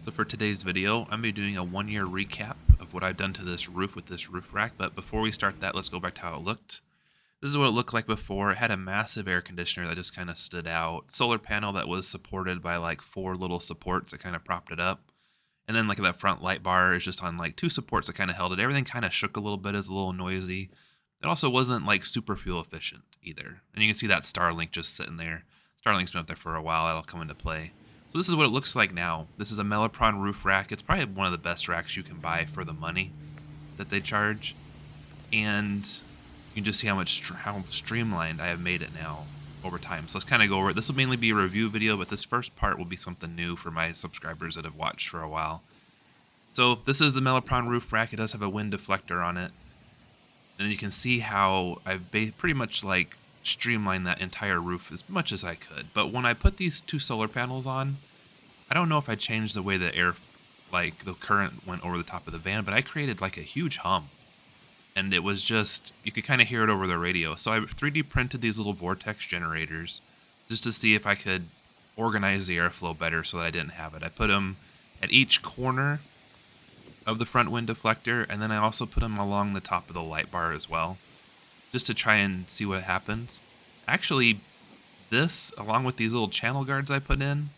So for today's video, I'm going to be doing a 1-year recap of what I've done to this roof with this roof rack. But before we start that, let's go back to how it looked. This is what it looked like before. It had a massive air conditioner that just kind of stood out. Solar panel that was supported by like 4 little supports that kind of propped it up. And then like that front light bar is just on like 2 supports that kind of held it. Everything kind of shook a little bit, is a little noisy. It also wasn't like super fuel efficient either. And you can see that Starlink just sitting there. Starlink's been up there for a while. That'll come into play. So this is what it looks like now. This is a Melapron roof rack. It's probably one of the best racks you can buy for the money that they charge. And you can just see how streamlined I have made it now over time. So let's kind of go over it. This will mainly be a review video, but this first part will be something new for my subscribers that have watched for a while. So this is the Melapron roof rack. It does have a wind deflector on it. And you can see how I've pretty much like streamlined that entire roof as much as I could. But when I put these 2 solar panels on, I don't know if I changed the way the air, like the current went over the top of the van, but I created like a huge hum. And it was just, you could kind of hear it over the radio. So I 3D printed these little vortex generators just to see if I could organize the airflow better so that I didn't have it. I put them at each corner of the front wind deflector, and then I also put them along the top of the light bar as well, just to try and see what happens. Actually, this, along with these little channel guards I put in,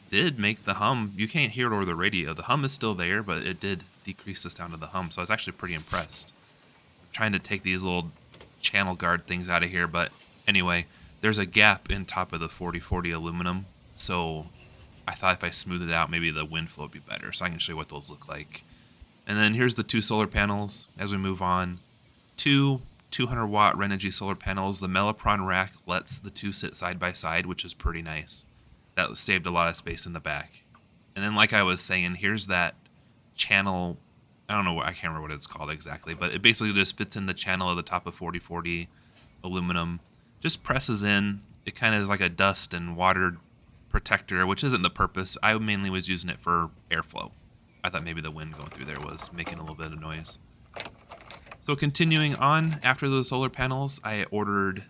did make the hum. You can't hear it over the radio. The hum is still there, but it did decrease the sound of the hum, so I was actually pretty impressed. I'm trying to take these little channel guard things out of here, but anyway, there's a gap in top of the 4040 aluminum, so I thought if I smooth it out, maybe the wind flow would be better, so I can show you what those look like. And then here's the 2 solar panels as we move on. 2 200-watt Renogy solar panels. The Melapron rack lets the 2 sit side by side, which is pretty nice. That saved a lot of space in the back. And then like I was saying, here's that channel. I don't know, I can't remember what it's called exactly, but it basically just fits in the channel of the top of 4040 aluminum. Just presses in. It kind of is like a dust and water protector, which isn't the purpose. I mainly was using it for airflow. I thought maybe the wind going through there was making a little bit of noise. So continuing on, after the solar panels, I ordered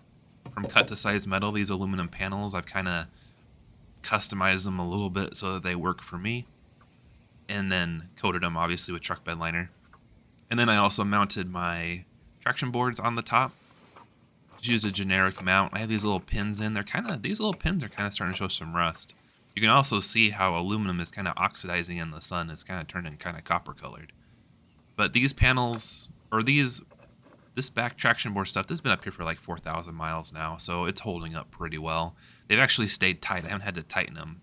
from Cut2Size Metals these aluminum panels. I've kind of customized them a little bit so that they work for me. And then coated them, obviously, with truck bed liner. And then I also mounted my traction boards on the top. Just used a generic mount. I have these little pins in. These little pins are kind of starting to show some rust. You can also see how aluminum is kind of oxidizing in the sun. It's kind of turning kind of copper colored. But these panels, or this back traction board stuff, this has been up here for like 4,000 miles now, so it's holding up pretty well. They've actually stayed tight. I haven't had to tighten them.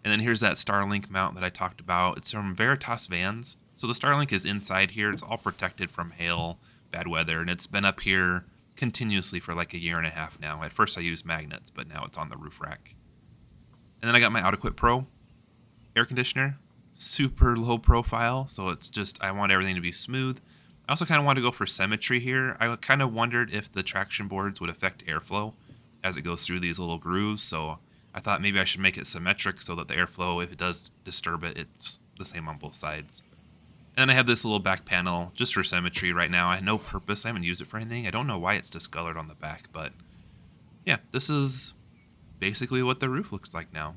And then here's that Starlink mount that I talked about. It's from Veritas Vans. So the Starlink is inside here. It's all protected from hail, bad weather, and it's been up here continuously for like a year and a half now. At first I used magnets, but now it's on the roof rack. And then I got my Outequip Pro air conditioner. Super low profile, so it's just, I want everything to be smooth. I also kind of want to go for symmetry here. I kind of wondered if the traction boards would affect airflow as it goes through these little grooves, so I thought maybe I should make it symmetric so that the airflow, if it does disturb it, it's the same on both sides. And then I have this little back panel just for symmetry right now. I have no purpose. I haven't used it for anything. I don't know why it's discolored on the back, but yeah, this is basically what the roof looks like now.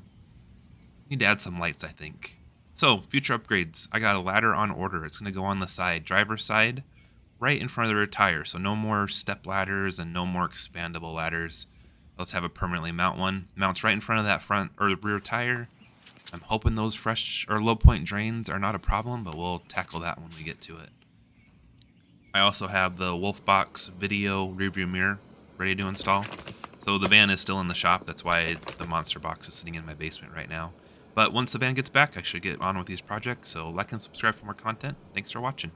Need to add some lights, I think. So, future upgrades. I got a ladder on order. It's going to go on the side, driver's side, right in front of the rear tire. So no more step ladders and no more expandable ladders. Let's have a permanently mount one. Mounts right in front of that front or the rear tire. I'm hoping those fresh or low point drains are not a problem, but we'll tackle that when we get to it. I also have the Wolfbox video rearview mirror ready to install. So the van is still in the shop. That's why the monster box is sitting in my basement right now. But once the van gets back, I should get on with these projects. So like and subscribe for more content. Thanks for watching.